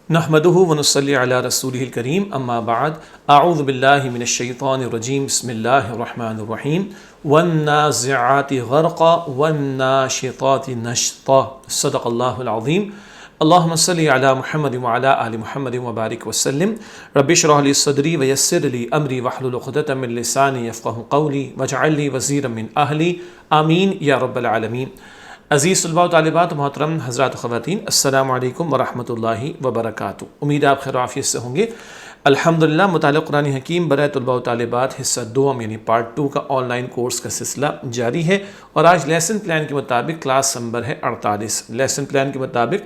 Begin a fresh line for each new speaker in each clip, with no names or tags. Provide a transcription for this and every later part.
نحمدہ ونصلی علی رسولہ الکریم اما بعد اعوذ باللہ من الشیطان الرجیم بسم اللہ الرحمن الرحیم والنازعات غرقا والناشطات نشطا صدق اللہ العظیم اللہم صلی علی محمد وعلی آل محمد وبارک وسلم رب اشرح لی صدری ویسر لی امری واحلل عقدۃ من لسانی یفقہوا قولی واجعل لی وزیرا من اہلی آمین یا رب العالمین۔ عزیز طلباء و طالبات، محترم حضرات و خواتین، السلام علیکم ورحمۃ اللہ وبرکاتہ۔ امید آپ خیر و عافیت سے ہوں گے۔ الحمدللہ مطالعہ قرآن حکیم برائے طلباء و طالبات حصہ دوم یعنی پارٹ 2 کا آن لائن کورس کا سلسلہ جاری ہے، اور آج لیسن پلان کے مطابق کلاس نمبر ہے 48۔ لیسن پلان کے مطابق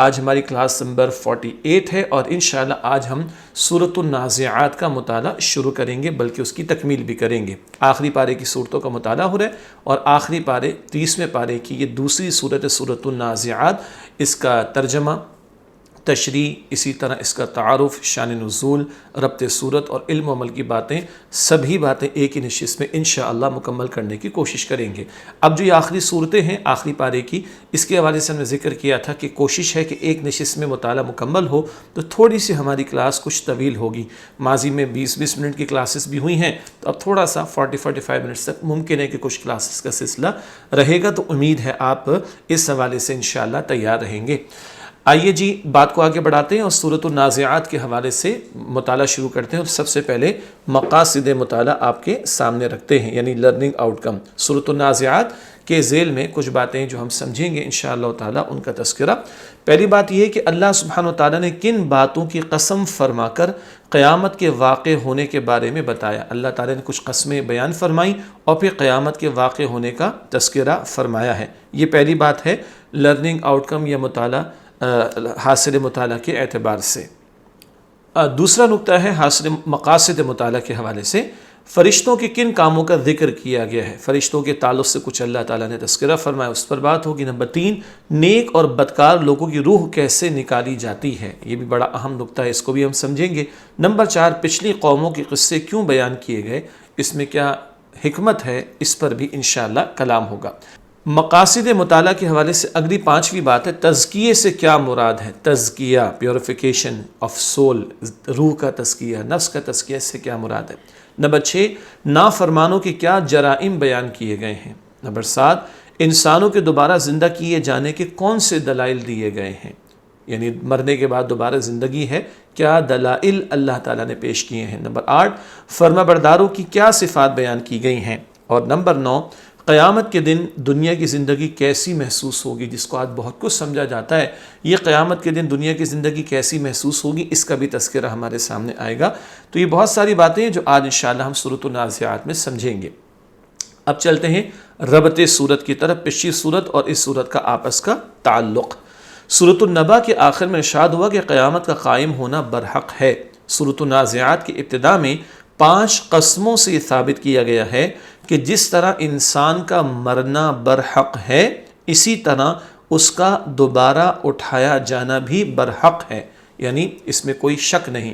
آج ہماری کلاس نمبر 48 ہے، اور انشاءاللہ آج ہم سورۃ النازعات کا مطالعہ شروع کریں گے، بلکہ اس کی تکمیل بھی کریں گے۔ آخری پارے کی صورتوں کا مطالعہ ہو رہا ہے، اور آخری پارے 30ویں پارے کی یہ دوسری صورت سورۃ النازعات، اس کا ترجمہ، تشریح، اسی طرح اس کا تعارف، شان نزول، ربط صورت اور علم و عمل کی باتیں، سبھی باتیں ایک ہی نشست میں انشاءاللہ مکمل کرنے کی کوشش کریں گے۔ اب جو یہ آخری صورتیں ہیں آخری پارے کی، اس کے حوالے سے ہم نے ذکر کیا تھا کہ کوشش ہے کہ ایک نشست میں مطالعہ مکمل ہو، تو تھوڑی سی ہماری کلاس کچھ طویل ہوگی۔ ماضی میں 20-20 منٹ کی کلاسز بھی ہوئی ہیں، تو اب تھوڑا سا 40-45 منٹس تک ممکن ہے کہ کچھ کلاسز کا سلسلہ رہے گا، تو امید ہے آپ اس حوالے سے انشاءاللہ تیار رہیں گے۔ آئیے جی بات کو آگے بڑھاتے ہیں اور سورۃ النازعات کے حوالے سے مطالعہ شروع کرتے ہیں، اور سب سے پہلے مقاصد مطالعہ آپ کے سامنے رکھتے ہیں، یعنی لرننگ آؤٹ کم۔ سورۃ النازعات کے ذیل میں کچھ باتیں جو ہم سمجھیں گے انشاءاللہ تعالیٰ، ان کا تذکرہ۔ پہلی بات یہ ہے کہ اللہ سبحانہ وتعالیٰ نے کن باتوں کی قسم فرما کر قیامت کے واقع ہونے کے بارے میں بتایا۔ اللہ تعالیٰ نے کچھ قسمیں بیان فرمائیں اور پھر قیامت کے واقع ہونے کا تذکرہ فرمایا ہے۔ یہ پہلی بات ہے لرننگ آؤٹ کم یا مطالعہ، حاصل مطالعہ کے اعتبار سے۔ دوسرا نقطہ ہے حاصل مقاصد مطالعہ کے حوالے سے فرشتوں کے کن کاموں کا ذکر کیا گیا ہے، فرشتوں کے تعلق سے کچھ اللہ تعالیٰ نے تذکرہ فرمایا، اس پر بات ہوگی۔ نمبر 3، نیک اور بدکار لوگوں کی روح کیسے نکالی جاتی ہے، یہ بھی بڑا اہم نقطہ ہے، اس کو بھی ہم سمجھیں گے۔ نمبر 4، پچھلی قوموں کے قصے کیوں بیان کیے گئے، اس میں کیا حکمت ہے، اس پر بھی انشاءاللہ کلام ہوگا۔ مقاصد مطالعہ کے حوالے سے اگلی 5ویں بات ہے تزکیے سے کیا مراد ہے۔ تزکیہ، پیوریفیکیشن آف سول، روح کا تزکیہ، نفس کا تزکیہ سے کیا مراد ہے۔ نمبر 6، نافرمانوں کے کیا جرائم بیان کیے گئے ہیں۔ نمبر 7، انسانوں کے دوبارہ زندہ کیے جانے کے کون سے دلائل دیے گئے ہیں، یعنی مرنے کے بعد دوبارہ زندگی ہے، کیا دلائل اللہ تعالیٰ نے پیش کیے ہیں۔ نمبر 8، فرما برداروں کی کیا صفات بیان کی گئی ہیں۔ اور نمبر 9، قیامت کے دن دنیا کی زندگی کیسی محسوس ہوگی، جس کو آج بہت کچھ سمجھا جاتا ہے، یہ قیامت کے دن دنیا کی زندگی کیسی محسوس ہوگی، اس کا بھی تذکرہ ہمارے سامنے آئے گا۔ تو یہ بہت ساری باتیں ہیں جو آج انشاءاللہ ہم سورۃ النازعات میں سمجھیں گے۔ اب چلتے ہیں ربط صورت کی طرف، پچھلی صورت اور اس صورت کا آپس کا تعلق۔ سورۃ النبا کے آخر میں ارشاد ہوا کہ قیامت کا قائم ہونا برحق ہے۔ سورۃ النازعات کی ابتدا میں 5 قسموں سے یہ ثابت کیا گیا ہے کہ جس طرح انسان کا مرنا برحق ہے، اسی طرح اس کا دوبارہ اٹھایا جانا بھی برحق ہے، یعنی اس میں کوئی شک نہیں۔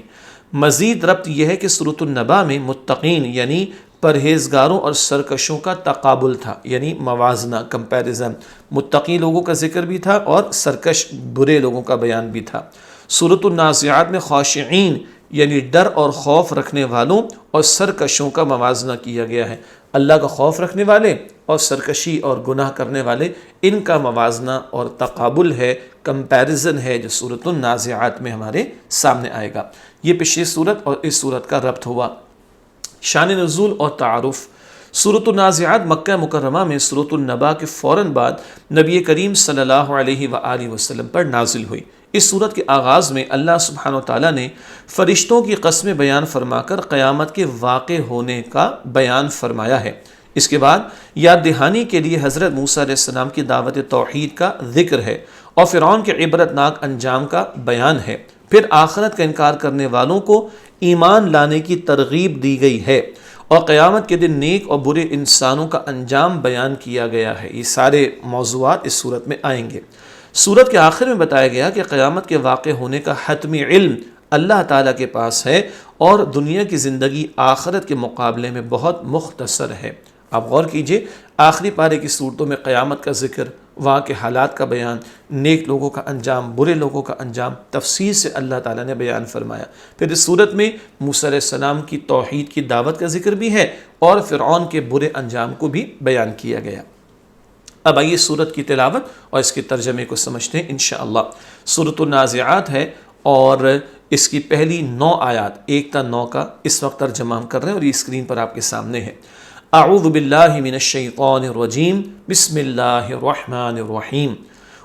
مزید ربط یہ ہے کہ سورۃ النبا میں متقین یعنی پرہیزگاروں اور سرکشوں کا تقابل تھا، یعنی موازنہ، کمپیریزن، متقی لوگوں کا ذکر بھی تھا اور سرکش برے لوگوں کا بیان بھی تھا۔ سورۃ النازعات میں خاشعین یعنی ڈر اور خوف رکھنے والوں اور سرکشوں کا موازنہ کیا گیا ہے۔ اللہ کا خوف رکھنے والے اور سرکشی اور گناہ کرنے والے، ان کا موازنہ اور تقابل ہے، کمپیریزن ہے، جو سورۃ النازعات میں ہمارے سامنے آئے گا۔ یہ پچھلی صورت اور اس صورت کا ربط ہوا۔ شان نزول اور تعارف۔ سورۃ النازعات مکہ مکرمہ میں سورۃ النبا کے فوراً بعد نبی کریم صلی اللہ علیہ وآلہ وسلم پر نازل ہوئی۔ اس صورت کے آغاز میں اللہ سبحانہ وتعالیٰ نے فرشتوں کی قسمیں بیان فرما کر قیامت کے واقع ہونے کا بیان فرمایا ہے۔ اس کے بعد یاد دہانی کے لیے حضرت موسیٰ علیہ السلام کی دعوت توحید کا ذکر ہے، اور فرعون کے عبرت ناک انجام کا بیان ہے۔ پھر آخرت کا انکار کرنے والوں کو ایمان لانے کی ترغیب دی گئی ہے، اور قیامت کے دن نیک اور برے انسانوں کا انجام بیان کیا گیا ہے۔ یہ سارے موضوعات اس صورت میں آئیں گے۔ صورت کے آخر میں بتایا گیا کہ قیامت کے واقع ہونے کا حتمی علم اللہ تعالیٰ کے پاس ہے، اور دنیا کی زندگی آخرت کے مقابلے میں بہت مختصر ہے۔ آپ غور کیجئے، آخری پارے کی صورتوں میں قیامت کا ذکر، وہاں کے حالات کا بیان، نیک لوگوں کا انجام، برے لوگوں کا انجام تفصیل سے اللہ تعالیٰ نے بیان فرمایا۔ پھر اس صورت میں موسیٰ علیہ السلام کی توحید کی دعوت کا ذکر بھی ہے اور فرعون کے برے انجام کو بھی بیان کیا گیا۔ اب آئیے سورت کی تلاوت اور اس کے ترجمے کو سمجھتے ہیں انشاءاللہ۔ سورۃ النازعات ہے اور اس کی پہلی 9 آیات 1 تا 9 کا اس وقت ترجمہ ہم کر رہے ہیں اور یہ اسکرین پر آپ کے سامنے ہے۔ اعوذ باللہ من الشیطان الرجیم، بسم اللہ الرحمن الرحیم۔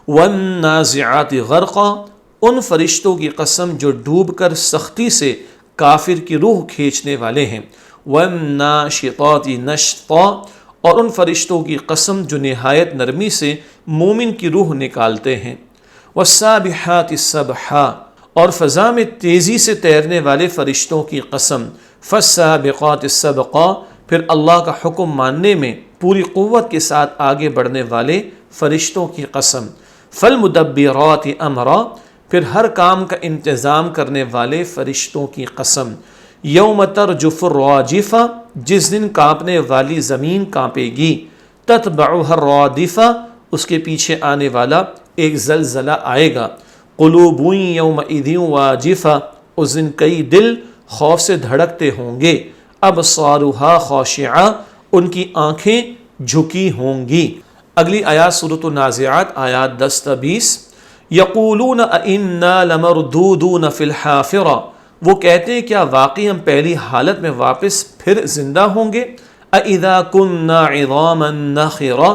والنازعات غرقا، ان فرشتوں کی قسم جو ڈوب کر سختی سے کافر کی روح کھینچنے والے ہیں۔ والناشطات نشطا، اور ان فرشتوں کی قسم جو نہایت نرمی سے مومن کی روح نکالتے ہیں۔ والسابحات سبحا، اور فضا میں تیزی سے تیرنے والے فرشتوں کی قسم۔ فالسابقات سبقا، پھر اللہ کا حکم ماننے میں پوری قوت کے ساتھ آگے بڑھنے والے فرشتوں کی قسم۔ فالمدبرات امرا، پھر ہر کام کا انتظام کرنے والے فرشتوں کی قسم۔ یوم ترجف الراجفہ، جس دن کانپنے والی زمین کانپے گی۔ تتبعها الرادفہ، اس کے پیچھے آنے والا ایک زلزلہ آئے گا۔ قلوب یومئذ واجفہ، اس دن کئی دل خوف سے دھڑکتے ہوں گے۔ ابصارها خاشعہ، ان کی آنکھیں جھکی ہوں گی۔ اگلی آیات سورۃ النازعات آیات 10 تا 20۔ یقولون ائنا لمردودون فی الحافرہ، وہ کہتے ہیں کیا واقعی ہم پہلی حالت میں واپس پھر زندہ ہوں گے۔ اذا كنا عظاما نخرا،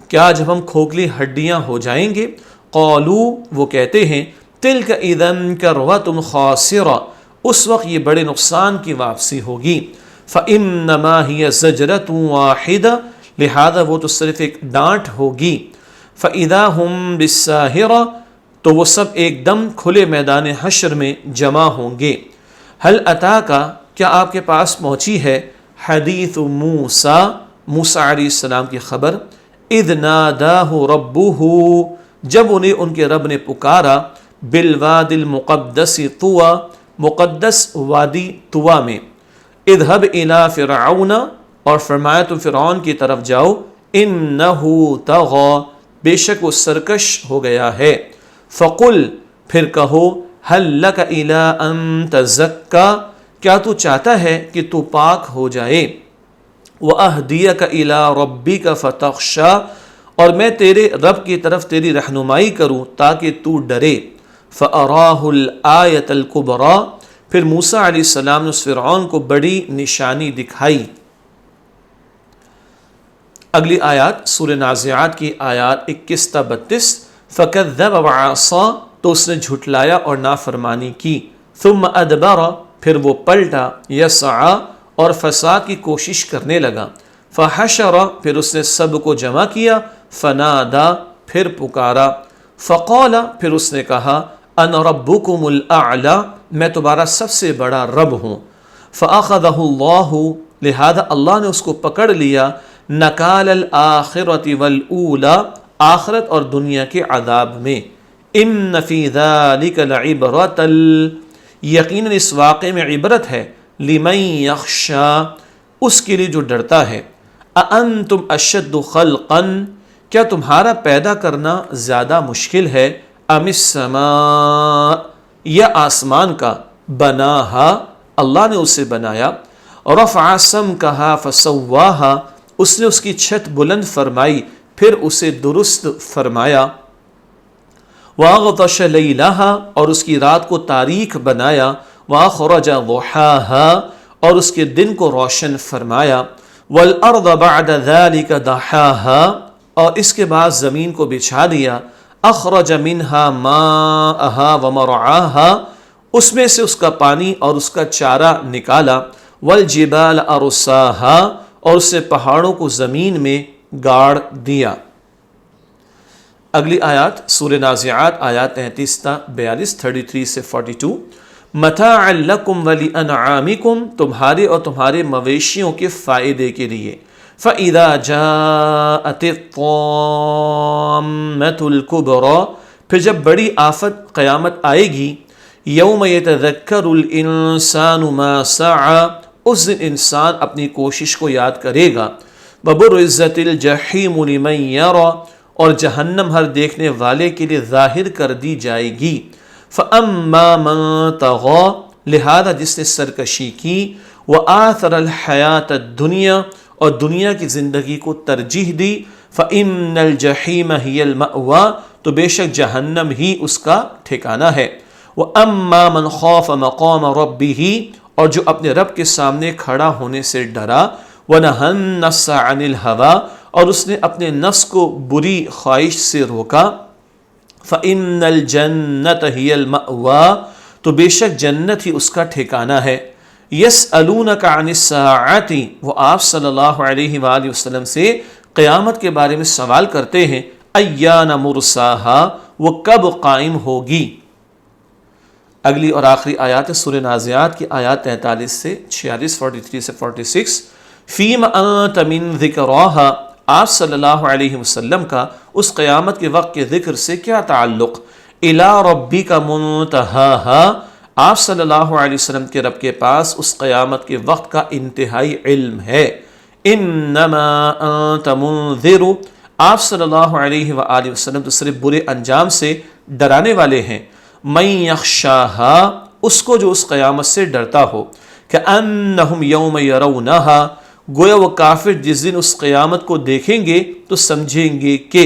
کیا جب ہم کھوکھلی ہڈیاں ہو جائیں گے۔ قالوا، وہ کہتے ہیں تلک اذا کرۃ خاسرہ، اس وقت یہ بڑے نقصان کی واپسی ہوگی۔ فانما هي زجرۃ واحدہ، لہذا وہ تو صرف ایک ڈانٹ ہوگی۔ فاذا هم بالساہرہ، تو وہ سب ایک دم کھلے میدان حشر میں جمع ہوں گے۔ حل اتاکا، کیا آپ کے پاس پہنچی ہے حدیث موسیٰ، موسیٰ علیہ السلام کی خبر۔ اذ ناداہ ربہ، جب انہیں ان کے رب نے پکارا۔ بالوادی المقدس طویٰ، مقدس وادی طویٰ میں۔ اذهب الى فرعون، اور فرمایا تم فرعون کی طرف جاؤ۔ انہ طغی، بے شک وہ سرکش ہو گیا ہے۔ فقل، پھر کہو هل لک الی ان تزکی، کیا تو چاہتا ہے کہ تو پاک ہو جائے۔ واہدیک الی ربک فتخشی، اور میں تیرے رب کی طرف تیری رہنمائی کروں تاکہ تو ڈرے۔ فاراہ الآیۃ الکبریٰ، پھر موسیٰ علیہ السلام نے اس فرعون کو بڑی نشانی دکھائی۔ اگلی آیات سورہ نازعات کی آیات 21 تا 32۔ فکذب وعصی، تو اس نے جھٹلایا اور نافرمانی کی۔ ثم ادبر، پھر وہ پلٹا۔ یسعی، اور فساد کی کوشش کرنے لگا۔ فحشر، پھر اس نے سب کو جمع کیا۔ فنادا، پھر پکارا۔ فقال، پھر اس نے کہا انا ربکم الاعلی، میں تمہارا سب سے بڑا رب ہوں۔ فاخذہ اللہ، لہذا اللہ نے اس کو پکڑ لیا۔ نکال الآخرۃ والاولی، آخرت اور دنیا کے عذاب میں۔ ان فی ذلک لعبرۃ، یقیناً اس واقعے میں عبرت ہے۔ لمن یخشی، اس کے لیے جو ڈرتا ہے۔ اانتم اشد خلقا، کیا تمہارا پیدا کرنا زیادہ مشکل ہے۔ ام السماء، یا آسمان کا۔ بناہا، اللہ نے اسے بنایا۔ رفع سمکہا فسواہا، اس نے اس کی چھت بلند فرمائی پھر اسے درست فرمایا۔ وَأَغْطَشَ لَيْلَهَا، اور اس کی رات کو تاریک بنایا۔ وَأَخْرَجَ ضُحَاهَا، اور اس کے دن کو روشن فرمایا۔ وَالْأَرْضَ بَعْدَ ذَلِكَ دَحَاهَا، اور اس کے بعد زمین کو بچھا دیا۔ أَخْرَجَ مِنْهَا مَاءَهَا وَمَرْعَاهَا، اس میں سے اس کا پانی اور اس کا چارہ نکالا۔ وَالْجِبَالَ أَرْسَاهَا، اور اس سے پہاڑوں کو زمین میں گاڑ دیا۔ اگلی آیات سورہ نازعات آیات 33 تا 42، 33 سے 42۔ متاعا لکم ولانعامکم، تمہارے اور تمہارے مویشیوں کے فائدے کے لیے۔ فَإِذَا جَاءَتِ الطَّامَّةُ الْكُبْرَى، پھر جب بڑی آفت قیامت آئے گی۔ یوم یتذکر الانسان ما سعی، اس دن انسان اپنی کوشش کو یاد کرے گا۔ وبرزت الجحیم لمن یری، اور جہنم ہر دیکھنے والے کے لیے ظاہر کر دی جائے گی۔ فَأَمَّا مَن طَغَىٰ، لہذا جس نے سرکشی کی، وَآثَرَ الْحَيَاةَ الدُّنْيَا، اور دنیا کی زندگی کو ترجیح دی، فَإِنَّ الْجَحِيمَ هِيَ الْمَأْوَىٰ، تو بے شک جہنم ہی اس کا ٹھکانہ ہے۔ وَأَمَّا مَنْ خَافَ مَقَامَ رَبِّهِ، اور جو اپنے رب کے سامنے کھڑا ہونے سے ڈرا، وَنَهَى النَّفْسَ عَنِ الْهَوَىٰ، اور اس نے اپنے نفس کو بری خواہش سے روکا، فَإِنَّ الْجَنَّةَ هِيَ الْمَأْوَىٰ، تو بے شک جنت ہی اس کا ٹھکانہ ہے۔ يَسْأَلُونَكَ عَنِ السَّاعَةِ، وہ آپ صلی اللہ علیہ وآلہ وسلم سے قیامت کے بارے میں سوال کرتے ہیں، أَيَّانَ مُرْسَاهَا، وہ کب قائم ہوگی۔ اگلی اور آخری آیات سورہ نازعات کی آیات 43 سے 46، 43 سے 46۔ فِيمَ أَنْتَ مِنْ ذِكْرَاهَا، آپ صلی اللہ علیہ وسلم کا اس قیامت کے وقت کے ذکر سے کیا تعلق؟ إِلَىٰ رَبِّكَ مُنْتَهَاهَا، آپ صلی اللہ علیہ وسلم کے رب کے پاس اس قیامت کے وقت کا انتہائی علم ہے۔ إِنَّمَا أَنْتَ مُنذِرُ، آپ صلی اللہ علیہ وآلہ وسلم تو صرف برے انجام سے ڈرانے والے ہیں۔ مَن يَخْشَاهَا، اس کو جو اس قیامت سے ڈرتا ہو۔ كَأَنَّهُمْ يَوْمَ يَرَوْنَهَا، گویا وہ کافر جس دن اس قیامت کو دیکھیں گے تو سمجھیں گے کہ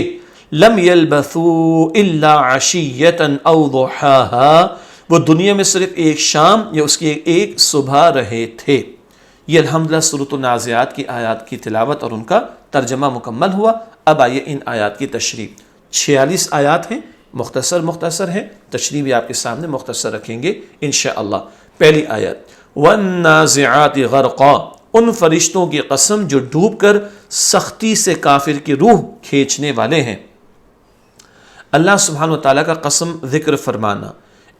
لَمْ يَلْبَثُوا إِلَّا عَشِيَّةً أَوْ ضُحَاهَا، وہ دنیا میں صرف ایک شام یا اس کی ایک صبح رہے تھے۔ یہ الحمدللہ سورۃ النازعات کی آیات کی تلاوت اور ان کا ترجمہ مکمل ہوا۔ اب آئیے ان آیات کی تشریح۔ 46 آیات ہیں، مختصر ہیں، تشریح بھی آپ کے سامنے مختصر رکھیں گے انشاءاللہ۔ پہلی آیت، وَالنَّازِعَاتِ غَرْقًا، ان فرشتوں کی قسم جو ڈوب کر سختی سے کافر کی روح کھینچنے والے ہیں۔ اللہ سبحانہ وتعالیٰ کا قسم ذکر فرمانا،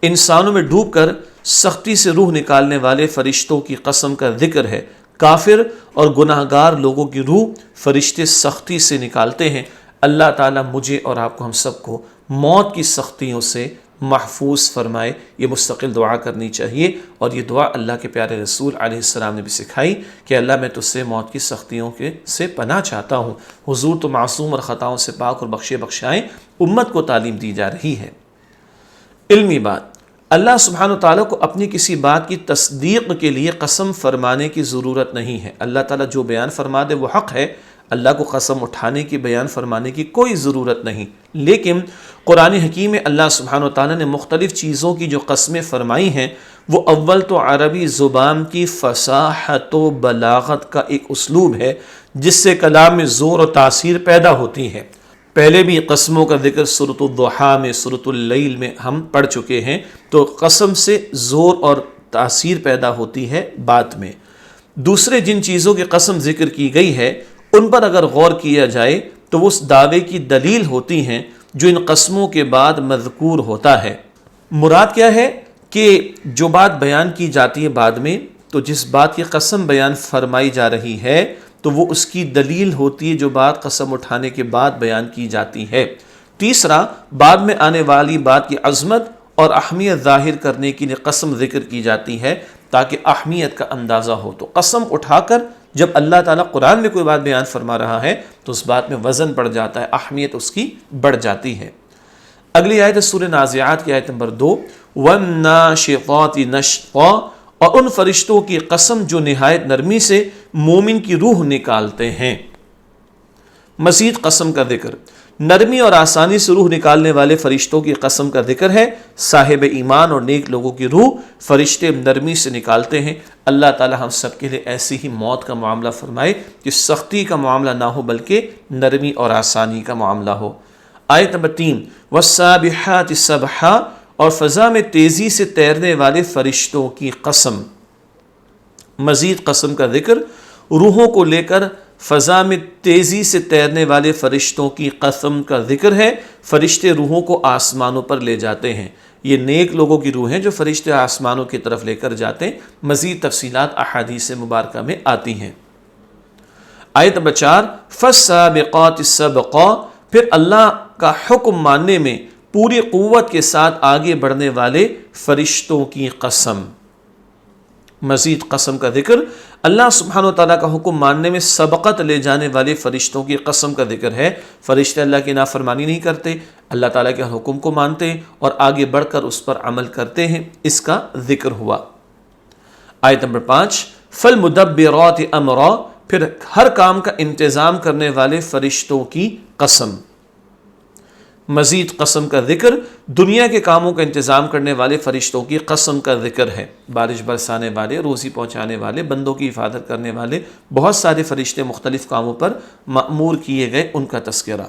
انسانوں میں ڈوب کر سختی سے روح نکالنے والے فرشتوں کی قسم کا ذکر ہے۔ کافر اور گناہ گار لوگوں کی روح فرشتے سختی سے نکالتے ہیں۔ اللہ تعالیٰ مجھے اور آپ کو، ہم سب کو موت کی سختیوں سے محفوظ فرمائے۔ یہ مستقل دعا کرنی چاہیے، اور یہ دعا اللہ کے پیارے رسول علیہ السلام نے بھی سکھائی کہ اللہ میں تجھ سے موت کی سختیوں سے پناہ چاہتا ہوں۔ حضور تو معصوم اور خطاؤں سے پاک اور بخشائیں، امت کو تعلیم دی جا رہی ہے۔ علمی بات، اللہ سبحانہ تعالیٰ کو اپنی کسی بات کی تصدیق کے لیے قسم فرمانے کی ضرورت نہیں ہے۔ اللہ تعالیٰ جو بیان فرما دے وہ حق ہے، اللہ کو قسم اٹھانے کی، بیان فرمانے کی کوئی ضرورت نہیں۔ لیکن قرآن حکیم میں اللہ سبحانہ تعالیٰ نے مختلف چیزوں کی جو قسمیں فرمائی ہیں، وہ اول تو عربی زبان کی فصاحت و بلاغت کا ایک اسلوب ہے جس سے کلام میں زور و تاثیر پیدا ہوتی ہے۔ پہلے بھی قسموں کا ذکر سورۃ الضحیٰ میں، سورۃ اللیل میں ہم پڑھ چکے ہیں۔ تو قسم سے زور اور تاثیر پیدا ہوتی ہے بات میں۔ دوسرے جن چیزوں کی قسم ذکر کی گئی ہے ان پر اگر غور کیا جائے تو وہ اس دعوے کی دلیل ہوتی ہیں جو ان قسموں کے بعد مذکور ہوتا ہے۔ مراد کیا ہے کہ جو بات بیان کی جاتی ہے بعد میں، تو جس بات کی قسم بیان فرمائی جا رہی ہے تو وہ اس کی دلیل ہوتی ہے جو بات قسم اٹھانے کے بعد بیان کی جاتی ہے۔ تیسرا، بعد میں آنے والی بات کی عظمت اور اہمیت ظاہر کرنے کے لیے قسم ذکر کی جاتی ہے تاکہ اہمیت کا اندازہ ہو۔ تو قسم اٹھا کر جب اللہ تعالیٰ قرآن میں کوئی بات بیان فرما رہا ہے تو اس بات میں وزن بڑھ جاتا ہے، اہمیت اس کی بڑھ جاتی ہے۔ اگلی آیت ہے سورہ نازعات کی آیت نمبر 2، وَالنَّاشِطَاتِ نَشْطًا، اور ان فرشتوں کی قسم جو نہایت نرمی سے مومن کی روح نکالتے ہیں۔ مزید قسم کا ذکر، نرمی اور آسانی سے روح نکالنے والے فرشتوں کی قسم کا ذکر ہے۔ صاحب ایمان اور نیک لوگوں کی روح فرشتے نرمی سے نکالتے ہیں۔ اللہ تعالی ہم سب کے لیے ایسی ہی موت کا معاملہ فرمائے کہ سختی کا معاملہ نہ ہو بلکہ نرمی اور آسانی کا معاملہ ہو۔ آیت نمبر 3، وَالسَّابِحَاتِ سَبْحًا، اور فضا میں تیزی سے تیرنے والے فرشتوں کی قسم۔ مزید قسم کا ذکر، روحوں کو لے کر فضا میں تیزی سے تیرنے والے فرشتوں کی قسم کا ذکر ہے۔ فرشتے روحوں کو آسمانوں پر لے جاتے ہیں۔ یہ نیک لوگوں کی روح ہیں جو فرشتے آسمانوں کی طرف لے کر جاتے ہیں۔ مزید تفصیلات احادیث مبارکہ میں آتی ہیں۔ آیت نمبر 4، فَالسَّابِقَاتِ سَبْقًا، پھر اللہ کا حکم ماننے میں پوری قوت کے ساتھ آگے بڑھنے والے فرشتوں کی قسم۔ مزید قسم کا ذکر، اللہ سبحانہ و تعالیٰ کا حکم ماننے میں سبقت لے جانے والے فرشتوں کی قسم کا ذکر ہے۔ فرشتے اللہ کی نافرمانی نہیں کرتے، اللہ تعالیٰ کے حکم کو مانتے ہیں اور آگے بڑھ کر اس پر عمل کرتے ہیں، اس کا ذکر ہوا۔ آیت نمبر 5، فالمدبرات امرا، پھر ہر کام کا انتظام کرنے والے فرشتوں کی قسم۔ مزید قسم کا ذکر، دنیا کے کاموں کا انتظام کرنے والے فرشتوں کی قسم کا ذکر ہے۔ بارش برسانے والے، روزی پہنچانے والے، بندوں کی حفاظت کرنے والے بہت سارے فرشتے مختلف کاموں پر مأمور کیے گئے، ان کا تذکرہ۔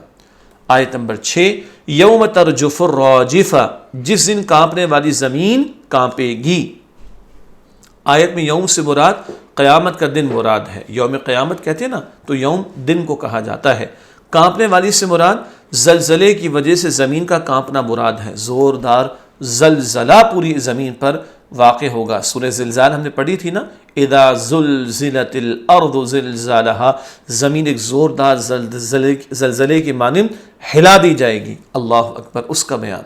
آیت نمبر 6، یوم ترجف الراجفہ، جس دن کانپنے والی زمین کانپے گی۔ آیت میں یوم سے مراد قیامت کا دن مراد ہے، یوم قیامت کہتے ہیں نا، تو یوم دن کو کہا جاتا ہے۔ کانپنے والی سے مراد زلزلے کی وجہ سے زمین کا کانپنا مراد ہے، زوردار زلزلہ پوری زمین پر واقع ہوگا۔ سورہ زلزال ہم نے پڑھی تھی نا، اذا زلزلت الارض زلزالہا، زمین ایک زوردار زلزلے کی مانند ہلا دی جائے گی، اللہ اکبر، اس کا بیان۔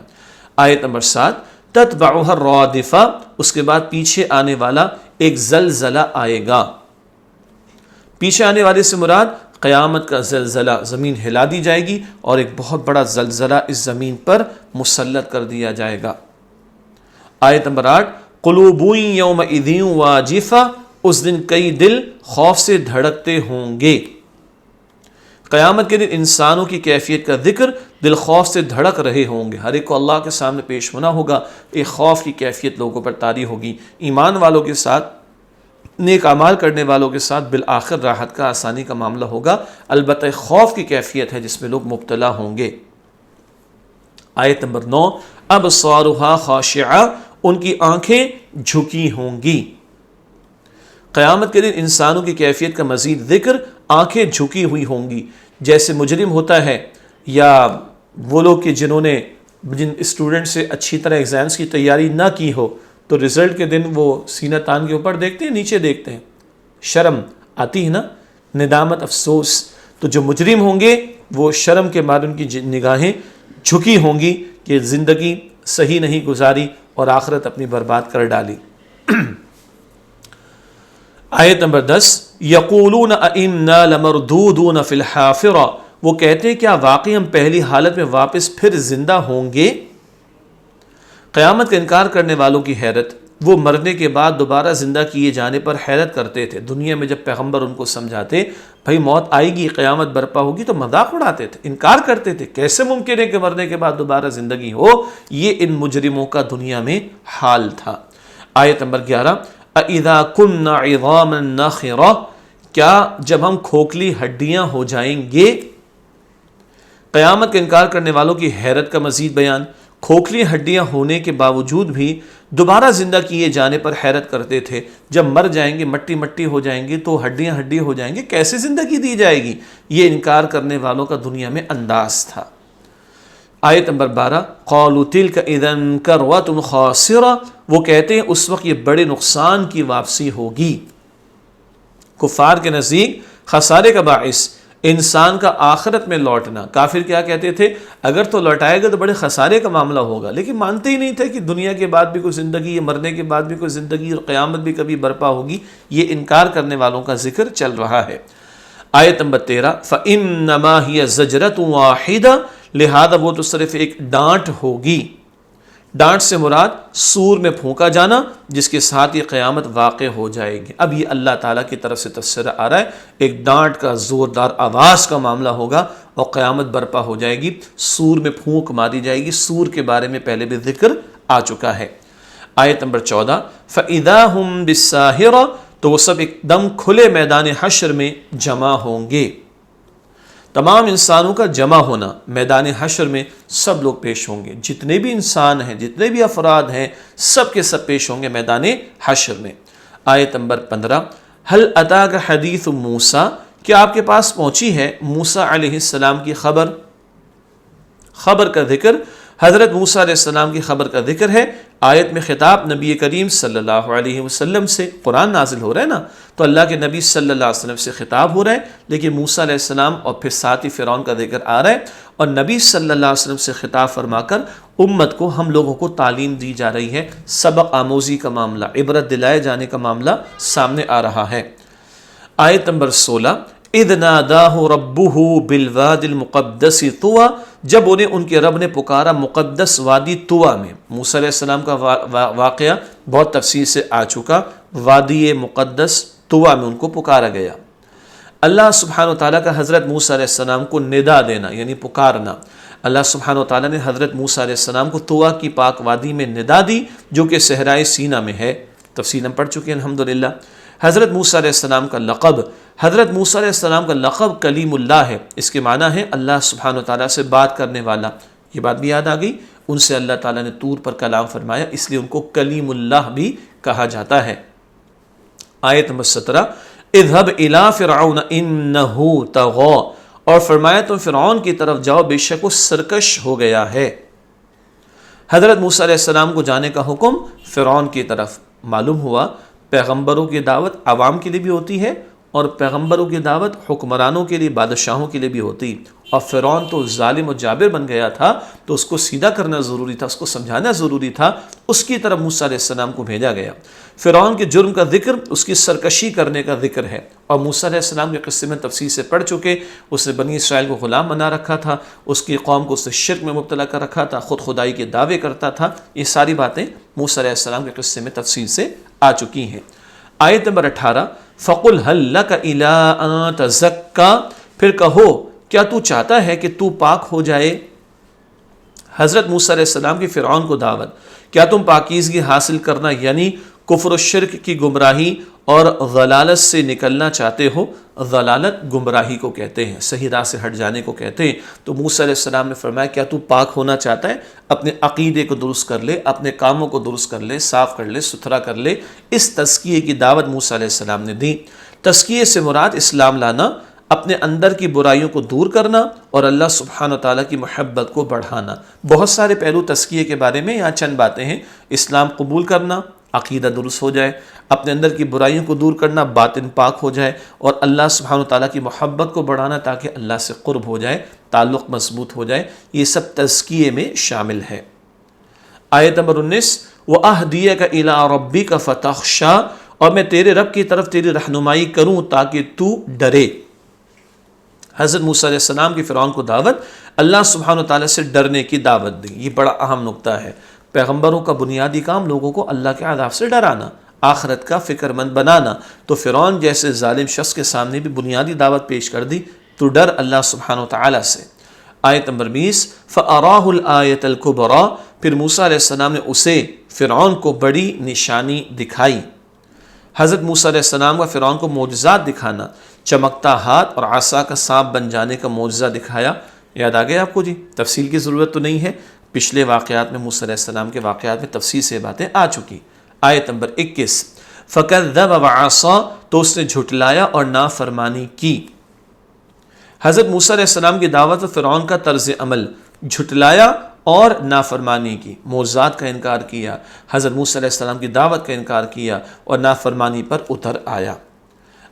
آیت نمبر 7، تتبعها الرادفہ، اس کے بعد پیچھے آنے والا ایک زلزلہ آئے گا۔ پیچھے آنے والے سے مراد قیامت کا زلزلہ، زمین ہلا دی جائے گی اور ایک بہت بڑا زلزلہ اس زمین پر مسلط کر دیا جائے گا۔ آیت نمبر 8، قلوب یومئذ واجفہ، اس دن کئی دل خوف سے دھڑکتے ہوں گے۔ قیامت کے دن انسانوں کی کیفیت کا ذکر، دل خوف سے دھڑک رہے ہوں گے، ہر ایک کو اللہ کے سامنے پیش ہونا ہوگا، ایک خوف کی کیفیت لوگوں پر طاری ہوگی۔ ایمان والوں کے ساتھ، نیک اعمال کرنے والوں کے ساتھ بالآخر راحت کا، آسانی کا معاملہ ہوگا، البتہ خوف کی کیفیت ہے جس میں لوگ مبتلا ہوں گے۔ آیت نمبر 9، ابصارها خاشعہ، ان کی آنکھیں جھکی ہوں گی۔ قیامت کے دن انسانوں کی کیفیت کا مزید ذکر، آنکھیں جھکی ہوئی ہوں گی، جیسے مجرم ہوتا ہے یا وہ لوگ کہ جن اسٹوڈنٹ سے اچھی طرح ایگزامز کی تیاری نہ کی ہو، تو رزلٹ کے دن وہ سینہ تان کے اوپر دیکھتے ہیں، نیچے دیکھتے ہیں، شرم آتی ہے نا، ندامت، افسوس۔ تو جو مجرم ہوں گے وہ شرم کے مارے ان کی نگاہیں جھکی ہوں گی کہ زندگی صحیح نہیں گزاری اور آخرت اپنی برباد کر ڈالی۔ آیت نمبر 10، یقولون ائنا لمردودون فی الحافرہ، وہ کہتے ہیں کیا واقعی ہم پہلی حالت میں واپس پھر زندہ ہوں گے؟ قیامت کا انکار کرنے والوں کی حیرت، وہ مرنے کے بعد دوبارہ زندہ کیے جانے پر حیرت کرتے تھے۔ دنیا میں جب پیغمبر ان کو سمجھاتے بھائی موت آئے گی، قیامت برپا ہوگی، تو مذاق اڑاتے تھے، انکار کرتے تھے، کیسے ممکن ہے کہ مرنے کے بعد دوبارہ زندگی ہو؟ یہ ان مجرموں کا دنیا میں حال تھا۔ آیت نمبر 11، اذا كنا عظاما نخرہ، کیا جب ہم کھوکھلی ہڈیاں ہو جائیں گے؟ قیامت کا انکار کرنے والوں کی حیرت کا مزید بیان، کھوکھلی ہڈیاں ہونے کے باوجود بھی دوبارہ زندہ کیے جانے پر حیرت کرتے تھے۔ جب مر جائیں گے، مٹی مٹی ہو جائیں گے، تو ہڈیاں ہڈی ہو جائیں گے، کیسے زندگی دی جائے گی؟ یہ انکار کرنے والوں کا دنیا میں انداز تھا۔ آیت نمبر 12، قالوا تلک اذا کرۃ خاسرہ، وہ کہتے ہیں اس وقت یہ بڑے نقصان کی واپسی ہوگی۔ کفار کے نزدیک خسارے کا باعث انسان کا آخرت میں لوٹنا۔ کافر کیا کہتے تھے؟ اگر تو لوٹائے گا تو بڑے خسارے کا معاملہ ہوگا، لیکن مانتے ہی نہیں تھے کہ دنیا کے بعد بھی کوئی زندگی ہے، مرنے کے بعد بھی کوئی زندگی، اور قیامت بھی کبھی برپا ہوگی۔ یہ انکار کرنے والوں کا ذکر چل رہا ہے۔ آیت نمبر 13، فَإِنَّمَا هِيَ زَجْرَةٌ وَاحِدَةٌ، لہذا وہ تو صرف ایک ڈانٹ ہوگی۔ ڈانٹ سے مراد سور میں پھونکا جانا، جس کے ساتھ یہ قیامت واقع ہو جائے گی۔ اب یہ اللہ تعالیٰ کی طرف سے تذکرہ آ رہا ہے، ایک ڈانٹ کا، زوردار آواز کا معاملہ ہوگا اور قیامت برپا ہو جائے گی، سور میں پھونک ماری جائے گی۔ سور کے بارے میں پہلے بھی ذکر آ چکا ہے۔ آیت نمبر 14، فَإِذَا هُمْ بِالسَّاهِرَةِ، تو وہ سب ایک دم کھلے میدان حشر میں جمع ہوں گے۔ تمام انسانوں کا جمع ہونا میدان حشر میں، سب لوگ پیش ہوں گے، جتنے بھی انسان ہیں، جتنے بھی افراد ہیں، سب کے سب پیش ہوں گے میدان حشر میں۔ آیت نمبر 15، هل اتاک حدیث موسیٰ، کیا آپ کے پاس پہنچی ہے موسیٰ علیہ السلام کی خبر؟ خبر کا ذکر، حضرت موسیٰ علیہ السلام کی خبر کا ذکر ہے۔ آیت میں خطاب نبی کریم صلی اللہ علیہ وسلم سے، قرآن نازل ہو رہا ہے نا، تو اللہ کے نبی صلی اللہ علیہ وسلم سے خطاب ہو رہا ہے، لیکن موسیٰ علیہ السلام اور پھر ساتھ ہی فرعون کا ذکر آ رہا ہے، اور نبی صلی اللہ علیہ وسلم سے خطاب فرما کر امت کو، ہم لوگوں کو تعلیم دی جا رہی ہے، سبق آموزی کا معاملہ، عبرت دلائے جانے کا معاملہ سامنے آ رہا ہے۔ آیت نمبر 16، اِذْ نَادَاهُ رَبُّهُ بِالْوَادِ الْمُقَدَّسِ طُوًى، جب انہیں ان کے رب نے پکارا مقدس وادی طویٰ میں۔ موسیٰ علیہ السلام کا واقعہ بہت تفصیل سے آ چکا، وادی مقدس طویٰ میں ان کو پکارا گیا۔ اللہ سبحانہ وتعالیٰ کا حضرت موسیٰ علیہ السلام کو ندا دینا یعنی پکارنا، اللہ سبحانہ وتعالیٰ نے حضرت موسیٰ علیہ السلام کو طویٰ کی پاک وادی میں ندا دی، جو کہ صحرائے سینا میں ہے، تفصیل ہم پڑھ چکے ہیں الحمدللہ۔ حضرت موسیٰ علیہ السلام کا لقب، حضرت موسیٰ علیہ السلام کا لقب کلیم اللہ ہے، اس کے معنی ہے اللہ سبحانہ وتعالیٰ سے بات کرنے والا۔ یہ بات بھی یاد آ گئی، ان سے اللہ تعالیٰ نے طور پر کلام فرمایا، اس لیے ان کو کلیم اللہ بھی کہا جاتا ہے۔ آیت نمبر 17، اذهب الى فرعون انه طغى، اور فرمایا تم فرعون کی طرف جاؤ، بے شک وہ سرکش ہو گیا ہے۔ حضرت موسیٰ علیہ السلام کو جانے کا حکم فرعون کی طرف۔ معلوم ہوا پیغمبروں کی دعوت عوام کے لیے بھی ہوتی ہے، اور پیغمبروں کی دعوت حکمرانوں کے لیے، بادشاہوں کے لیے بھی ہوتی، اور فرعون تو ظالم و جابر بن گیا تھا، تو اس کو سیدھا کرنا ضروری تھا، اس کو سمجھانا ضروری تھا، اس کی طرف موسیٰ علیہ السلام کو بھیجا گیا۔ فرعون کے جرم کا ذکر، اس کی سرکشی کرنے کا ذکر ہے، اور موسیٰ علیہ السلام کے قصے میں تفصیل سے پڑھ چکے، اس نے بنی اسرائیل کو غلام بنا رکھا تھا، اس کی قوم کو اس نے شرک میں مبتلا کر رکھا تھا، خود خدائی کے دعوے کرتا تھا، یہ ساری باتیں موسیٰ علیہ السلام کے قصے میں تفصیل سے آ چکی ہیں۔ آیت نمبر 18، فَقُلْ هَلْ لَكَ إِلَىٰ أَن تَزَكَّىٰ، پھر کہو کیا تو چاہتا ہے کہ تو پاک ہو جائے؟ حضرت موسیٰ علیہ السلام کی فرعون کو دعوت، کیا تم پاکیزگی حاصل کرنا یعنی کفر و شرک کی گمراہی اور ضلالت سے نکلنا چاہتے ہو؟ ضلالت گمراہی کو کہتے ہیں، صحیح راہ سے ہٹ جانے کو کہتے ہیں۔ تو موسیٰ علیہ السلام نے فرمایا کیا تو پاک ہونا چاہتا ہے؟ اپنے عقیدے کو درست کر لے، اپنے کاموں کو درست کر لے، صاف کر لے، ستھرا کر لے۔ اس تزکیے کی دعوت موسیٰ علیہ السلام نے دی۔ تزکیے سے مراد اسلام لانا، اپنے اندر کی برائیوں کو دور کرنا، اور اللہ سبحانہ وتعالیٰ کی محبت کو بڑھانا۔ بہت سارے پہلو تزکیے کے بارے میں، یہاں چند باتیں ہیں۔ اسلام قبول کرنا، عقیدہ درست ہو جائے، اپنے اندر کی برائیوں کو دور کرنا، باطن پاک ہو جائے، اور اللہ سبحانہ وتعالیٰ کی محبت کو بڑھانا تاکہ اللہ سے قرب ہو جائے، تعلق مضبوط ہو جائے، یہ سب تزکیے میں شامل ہے۔ آیت نمبر 19، وَأَهْدِيَكَ إِلَىٰ رَبِّكَ فَتَخْشَىٰ، اور میں تیرے رب کی طرف تیری رہنمائی کروں تاکہ تو ڈرے۔ حضرت موسیٰ علیہ السلام کی فرعون کو دعوت، اللہ سبحانہ وتعالیٰ سے ڈرنے کی دعوت دی۔ یہ بڑا اہم نقطہ ہے۔ پیغمبروں کا بنیادی کام لوگوں کو اللہ کے عذاب سے ڈرانا، آخرت کا فکر مند بنانا۔ تو فرعون جیسے ظالم شخص کے سامنے بھی بنیادی دعوت پیش کر دی، تو ڈر اللہ سبحانہ وتعالیٰ سے۔ آیت نمبر 20، فَأَرَاهُ الْآيَةَ الْكُبْرَىٰ، پھر موسیٰ علیہ السلام نے اسے، فرعون کو، بڑی نشانی دکھائی۔ حضرت موسیٰ علیہ السلام کا فرعون کو معجزات دکھانا، چمکتا ہاتھ اور عصا کا سانپ بن جانے کا معجزہ دکھایا۔ یاد آ گیا آپ کو؟ جی تفصیل کی ضرورت تو نہیں ہے، پچھلے واقعات میں موسیٰ علیہ السلام کے واقعات میں تفصیل سے باتیں آ چکی۔ آیت نمبر 21، فَكَذَّبَ وَعَصَىٰ، تو اس نے جھٹلایا اور نافرمانی کی۔ حضرت موسیٰ علیہ السلام کی دعوت و فرعون کا طرز عمل، جھٹلایا اور نافرمانی کی، معجزات کا انکار کیا، حضرت موسیٰ علیہ السلام کی دعوت کا انکار کیا اور نافرمانی پر اتر آیا۔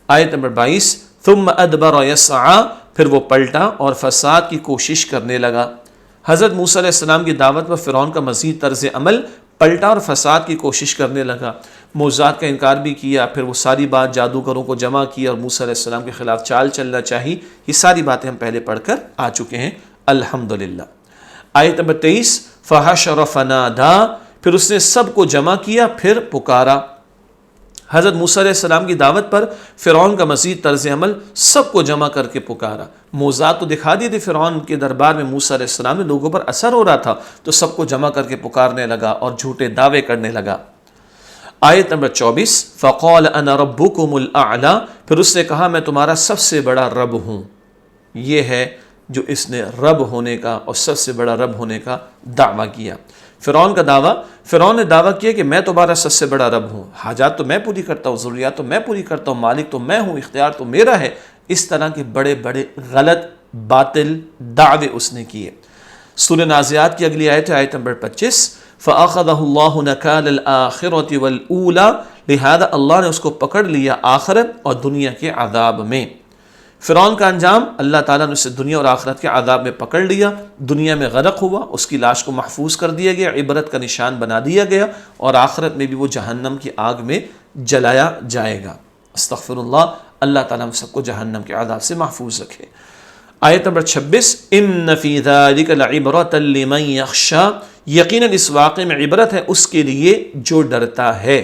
آیت نمبر 22، ثُمَّ أَدْبَرَ يَسْعَىٰ، پھر وہ پلٹا اور فساد کی کوشش کرنے لگا۔ حضرت موسیٰ علیہ السلام کی دعوت پر فرعون کا مزید طرز عمل، پلٹا اور فساد کی کوشش کرنے لگا، معجزات کا انکار بھی کیا، پھر وہ ساری بات جادوگروں کو جمع کی اور موسیٰ علیہ السلام کے خلاف چال چلنا چاہی۔ یہ ساری باتیں ہم پہلے پڑھ کر آ چکے ہیں الحمدللہ۔ آیت نمبر 23، فَحَشَرَ فَنَادَىٰ، پھر اس نے سب کو جمع کیا، پھر پکارا۔ حضرت موسیٰ علیہ السلام کی دعوت پر فرعون کا مزید طرز عمل، سب کو جمع کر کے پکارا۔ معجزات تو دکھا دیے تھے فرعون کے دربار میں، موسیٰ علیہ السلام نے لوگوں پر اثر ہو رہا تھا، تو سب کو جمع کر کے پکارنے لگا اور جھوٹے دعوے کرنے لگا۔ آیت نمبر 24، فَقَالَ أَنَا رَبُّكُمُ الْأَعْلَىٰ، پھر اس نے کہا میں تمہارا سب سے بڑا رب ہوں۔ یہ ہے جو اس نے رب ہونے کا اور سب سے بڑا رب ہونے کا دعویٰ کیا۔ فرعون کا دعویٰ، فرعون نے دعویٰ کیا کہ میں تمہارا سب سے بڑا رب ہوں، حاجات تو میں پوری کرتا ہوں، ضروریات تو میں پوری کرتا ہوں، مالک تو میں ہوں، اختیار تو میرا ہے۔ اس طرح کے بڑے بڑے غلط باطل دعوے اس نے کیے۔ سورہ نازعات کی اگلی آیت ہے آیت نمبر 25، فَأَخَذَهُ اللَّهُ نَكَالَ الْآخِرَةِ وَالْأُولَى، لہذا اللہ نے اس کو پکڑ لیا آخرت اور دنیا کے عذاب میں۔ فرعون کا انجام، اللہ تعالیٰ نے اسے دنیا اور آخرت کے عذاب میں پکڑ لیا، دنیا میں غرق ہوا، اس کی لاش کو محفوظ کر دیا گیا، عبرت کا نشان بنا دیا گیا، اور آخرت میں بھی وہ جہنم کی آگ میں جلایا جائے گا۔ استغفر اللہ، اللہ تعالیٰ ہم سب کو جہنم کے عذاب سے محفوظ رکھے۔ آیت نمبر 26، ان فی ذلک لعبرۃ لمن یخشی، یقیناً اس واقعے میں عبرت ہے اس کے لیے جو ڈرتا ہے۔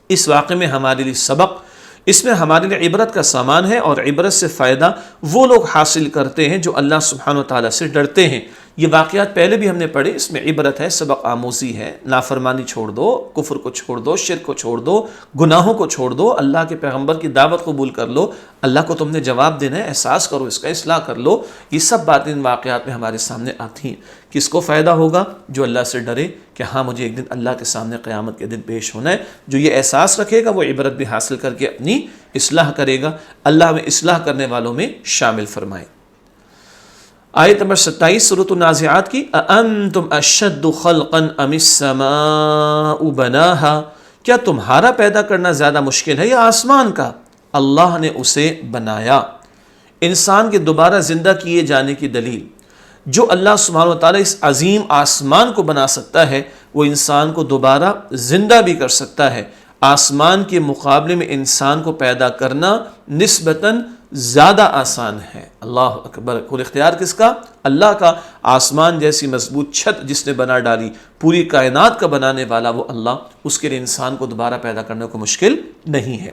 اس واقعے میں ہمارے لیے سبق، اس میں ہمارے لیے عبرت کا سامان ہے، اور عبرت سے فائدہ وہ لوگ حاصل کرتے ہیں جو اللہ سبحانہ و تعالیٰ سے ڈرتے ہیں۔ یہ واقعات پہلے بھی ہم نے پڑھے، اس میں عبرت ہے، سبق آموزی ہے۔ نافرمانی چھوڑ دو، کفر کو چھوڑ دو، شرک کو چھوڑ دو، گناہوں کو چھوڑ دو، اللہ کے پیغمبر کی دعوت قبول کر لو، اللہ کو تم نے جواب دینا ہے، احساس کرو، اس کا اصلاح کر لو۔ یہ سب باتیں ان واقعات میں ہمارے سامنے آتی ہیں۔ کس کو فائدہ ہوگا؟ جو اللہ سے ڈرے کہ ہاں مجھے ایک دن اللہ کے سامنے قیامت کے دن پیش ہونا ہے۔ جو یہ احساس رکھے گا وہ عبرت بھی حاصل کر کے اپنی اصلاح کرے گا۔ اللہ ہمیں اصلاح کرنے والوں میں شامل فرمائے۔ آیت نمبر 27 سورۃ النازعات کی، اَأَنتُمْ أَشَدُّ خَلْقًا أَمِ السَّمَاءُ بَنَاهَا، کیا تمہارا پیدا کرنا زیادہ مشکل ہے یا آسمان کا؟ اللہ نے اسے بنایا۔ انسان کے دوبارہ زندہ کیے جانے کی دلیل، جو اللہ سبحانہ و تعالیٰ اس عظیم آسمان کو بنا سکتا ہے وہ انسان کو دوبارہ زندہ بھی کر سکتا ہے۔ آسمان کے مقابلے میں انسان کو پیدا کرنا نسبتاً زیادہ آسان ہے۔ اللہ اکبر، کل اختیار کس کا؟ اللہ کا۔ آسمان جیسی مضبوط چھت جس نے بنا ڈالی، پوری کائنات کا بنانے والا وہ اللہ، اس کے لیے انسان کو دوبارہ پیدا کرنے کو مشکل نہیں ہے۔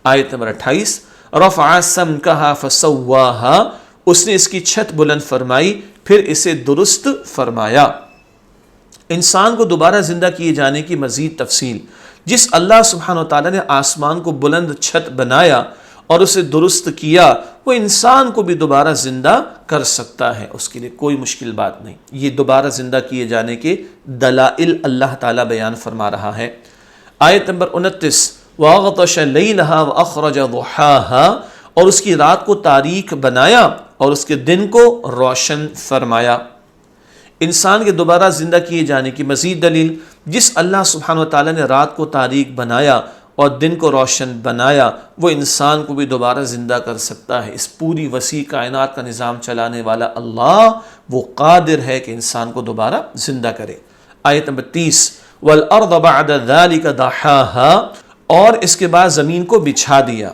آیت نمبر 28، رفع سمکہا فسواہا، اس نے اس کی چھت بلند فرمائی پھر اسے درست فرمایا۔ انسان کو دوبارہ زندہ کیے جانے کی مزید تفصیل، جس اللہ سبحانہ و تعالیٰ نے آسمان کو بلند چھت بنایا اور اسے درست کیا، وہ انسان کو بھی دوبارہ زندہ کر سکتا ہے، اس کے لیے کوئی مشکل بات نہیں۔ یہ دوبارہ زندہ کیے جانے کے دلائل اللہ تعالیٰ بیان فرما رہا ہے۔ آیت نمبر 29، وَأَغْطَشَ لَيْلَهَا وَأَخْرَجَ ضُحَاهَا، اور اس کی رات کو تاریک بنایا اور اس کے دن کو روشن فرمایا۔ انسان کے دوبارہ زندہ کیے جانے کی مزید دلیل، جس اللہ سبحانہ و تعالیٰ نے رات کو تاریک بنایا اور دن کو روشن بنایا، وہ انسان کو بھی دوبارہ زندہ کر سکتا ہے۔ اس پوری وسیع کائنات کا نظام چلانے والا اللہ وہ قادر ہے کہ انسان کو دوبارہ زندہ کرے۔ آیت نمبر 30، وَالْأَرْضَ بَعْدَ ذَلِكَ دَحَاهَا، اور اس کے بعد زمین کو بچھا دیا۔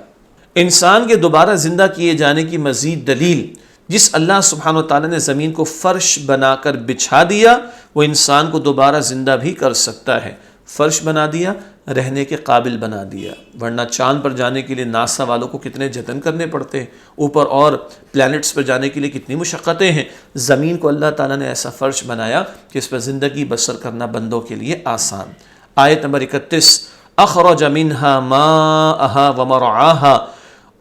انسان کے دوبارہ زندہ کیے جانے کی مزید دلیل، جس اللہ سبحانہ و تعالیٰ نے زمین کو فرش بنا کر بچھا دیا، وہ انسان کو دوبارہ زندہ بھی کر سکتا ہے۔ فرش بنا دیا، رہنے کے قابل بنا دیا، ورنہ چاند پر جانے کے لیے ناسا والوں کو کتنے جتن کرنے پڑتے ہیں، اوپر اور پلانٹس پر جانے کے لیے کتنی مشقتیں ہیں۔ زمین کو اللہ تعالیٰ نے ایسا فرش بنایا کہ اس پر زندگی بسر کرنا بندوں کے لیے آسان۔ آیت نمبر 31، اخرج منہا ماءہا ومرعاہا،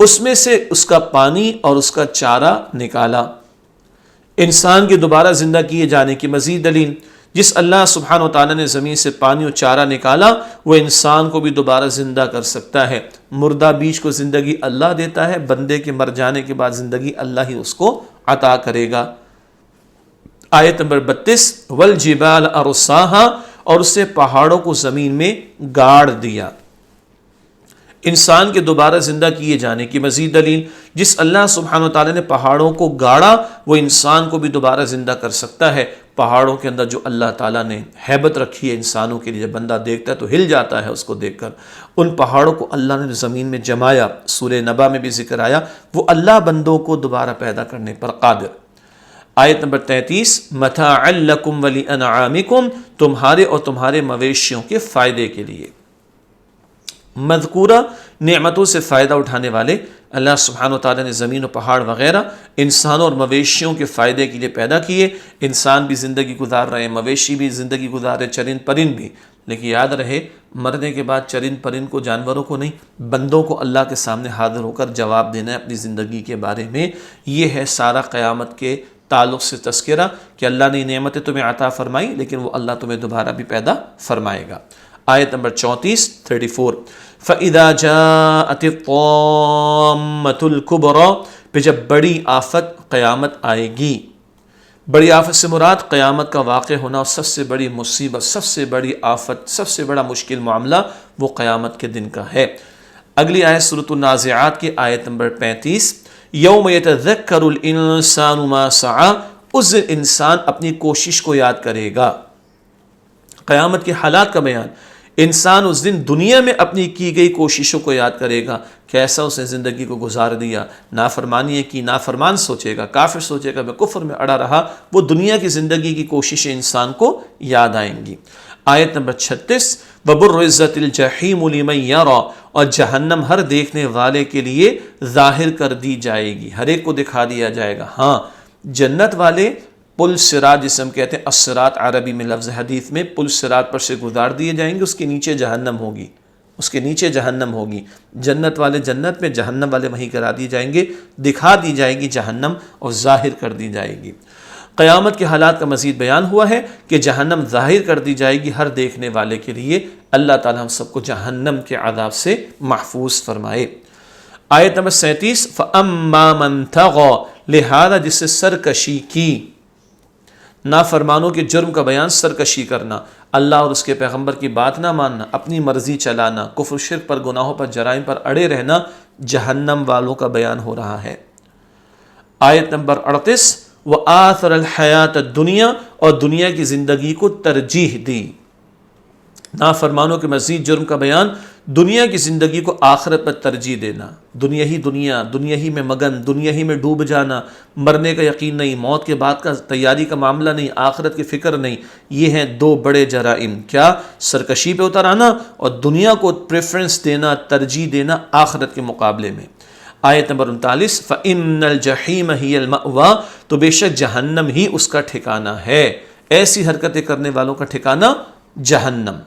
اس میں سے اس کا پانی اور اس کا چارہ نکالا۔ انسان کے دوبارہ زندہ کیے جانے کی مزید دلیل، جس اللہ سبحانہ و تعالیٰ نے زمین سے پانی اور چارہ نکالا، وہ انسان کو بھی دوبارہ زندہ کر سکتا ہے۔ مردہ بیج کو زندگی اللہ دیتا ہے، بندے کے مر جانے کے بعد زندگی اللہ ہی اس کو عطا کرے گا۔ آیت نمبر 32، والجبال ارساہا، اور اس سے پہاڑوں کو زمین میں گاڑ دیا۔ انسان کے دوبارہ زندہ کیے جانے کی مزید دلیل، جس اللہ سبحانہ و تعالیٰ نے پہاڑوں کو گاڑا، وہ انسان کو بھی دوبارہ زندہ کر سکتا ہے۔ پہاڑوں کے اندر جو اللہ تعالیٰ نے ہیبت رکھی ہے انسانوں کے لیے، جب بندہ دیکھتا ہے تو ہل جاتا ہے اس کو دیکھ کر، ان پہاڑوں کو اللہ نے زمین میں جمایا۔ سورہ نبا میں بھی ذکر آیا، وہ اللہ بندوں کو دوبارہ پیدا کرنے پر قادر۔ آیت نمبر 33، متاعا لکم ولانعامکم، تمہارے اور تمہارے مویشیوں کے فائدے کے لیے۔ مذکورہ نعمتوں سے فائدہ اٹھانے والے اللہ سبحانہ و تعالیٰ نے زمین و پہاڑ وغیرہ انسانوں اور مویشیوں کے فائدے کے لیے پیدا کیے۔ انسان بھی زندگی گزار رہے ہیں، مویشی بھی زندگی گزار رہے، چرند پرند بھی، لیکن یاد رہے مرنے کے بعد چرند پرند کو، جانوروں کو نہیں، بندوں کو اللہ کے سامنے حاضر ہو کر جواب دینا ہے اپنی زندگی کے بارے میں۔ یہ ہے سارا قیامت کے تعلق سے تذکرہ کہ اللہ نے نعمتیں تمہیں عطا فرمائی، لیکن وہ اللہ تمہیں دوبارہ بھی پیدا فرمائے گا۔ آیت نمبر 34 34، فَإِذَا جَاءَتِ الطَّامَّةُ الْكُبْرَى، پہ جب بڑی آفت قیامت آئے گی۔ بڑی آفت سے مراد قیامت کا واقع ہونا، اور سب سے بڑی مصیبت، سب سے بڑی آفت، سب سے بڑا مشکل معاملہ وہ قیامت کے دن کا ہے۔ اگلی آیت سورۃ النازعات کی آیت نمبر 35، یوم یتذکر الانسان ما سعی، اس دن انسان اپنی کوشش کو یاد کرے گا۔ قیامت کے حالات کا بیان، انسان اس دن دنیا میں اپنی کی گئی کوششوں کو یاد کرے گا، کیسا اس نے زندگی کو گزار دیا، نافرمانی کی، نافرمان سوچے گا، کافر سوچے گا، میں کفر میں اڑا رہا، وہ دنیا کی زندگی کی کوششیں انسان کو یاد آئیں گی۔ آیت نمبر 36، وَبُرِّزَتِ الْجَحِيمُ لِمَن يَرَى، اور جہنم ہر دیکھنے والے کے لیے ظاہر کر دی جائے گی، ہر ایک کو دکھا دیا جائے گا۔ ہاں جنت والے پل صراط، جسے ہم کہتے ہیں الصراط عربی میں لفظ، حدیث میں پل صراط پر سے گزار دیے جائیں گے، اس کے نیچے جہنم ہوگی، اس کے نیچے جہنم ہوگی۔ جنت والے جنت میں، جہنم والے وہیں کرا دیے جائیں گے، دکھا دی جائے گی جہنم اور ظاہر کر دی جائے گی۔ قیامت کے حالات کا مزید بیان ہوا ہے کہ جہنم ظاہر کر دی جائے گی ہر دیکھنے والے کے لیے۔ اللہ تعالی ہم سب کو جہنم کے عذاب سے محفوظ فرمائے۔ آیت نمبر 37، فَأَمَّا مَن طَغَى، لہذا جس سے سرکشی کی، نافرمانوں کے جرم کا بیان سرکشی کرنا، اللہ اور اس کے پیغمبر کی بات نہ ماننا، اپنی مرضی چلانا، کفر شرک پر، گناہوں پر، جرائم پر اڑے رہنا، جہنم والوں کا بیان ہو رہا ہے۔ آیت نمبر 38، وَآثَرَ الْحَيَاةَ الدُّنْيَا، اور دنیا کی زندگی کو ترجیح دی۔ نافرمانوں کے مزید جرم کا بیان، دنیا کی زندگی کو آخرت پر ترجیح دینا، دنیا ہی میں مگن، دنیا ہی میں ڈوب جانا، مرنے کا یقین نہیں، موت کے بعد کا تیاری کا معاملہ نہیں، آخرت کی فکر نہیں۔ یہ ہیں دو بڑے جرائم، کیا؟ سرکشی پہ اتر آنا اور دنیا کو پریفرنس دینا، ترجیح دینا آخرت کے مقابلے میں۔ آیت نمبر 39، فَإِنَّ الْجَحِيمَ هِيَ الْمَأْوَىٰ، تو بے شک جہنم ہی اس کا ٹھکانہ ہے، ایسی حرکتیں کرنے والوں کا ٹھکانہ جہنم،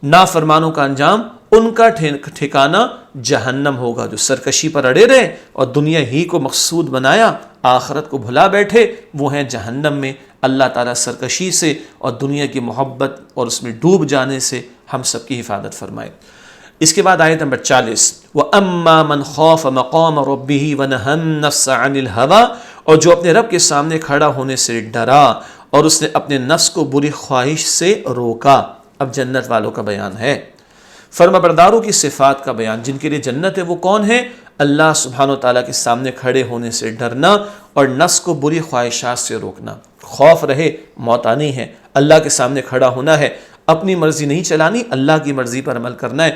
نافرمانوں کا انجام ان کا ٹھکانہ جہنم ہوگا۔ جو سرکشی پر اڑے رہے اور دنیا ہی کو مقصود بنایا، آخرت کو بھلا بیٹھے، وہ ہیں جہنم میں۔ اللہ تعالیٰ سرکشی سے اور دنیا کی محبت اور اس میں ڈوب جانے سے ہم سب کی حفاظت فرمائے۔ اس کے بعد آیت نمبر 40، وَأَمَّا مَنْ خَافَ مَقَامَ رَبِّهِ وَنَهَى النَّفْسَ عَنِ الْهَوَىٰ، اور جو اپنے رب کے سامنے کھڑا ہونے سے ڈرا اور اس نے اپنے نفس کو بری خواہش سے روکا۔ اب جنت والوں کا بیان ہے، فرما برداروں کی صفات کا بیان، جن کے لیے جنت ہے وہ کون ہے؟ اللہ سبحانہ و تعالیٰ کے سامنے کھڑے ہونے سے ڈرنا اور نفس کو بری خواہشات سے روکنا۔ خوف رہے، موت آنی ہے، اللہ کے سامنے کھڑا ہونا ہے، اپنی مرضی نہیں چلانی، اللہ کی مرضی پر عمل کرنا ہے،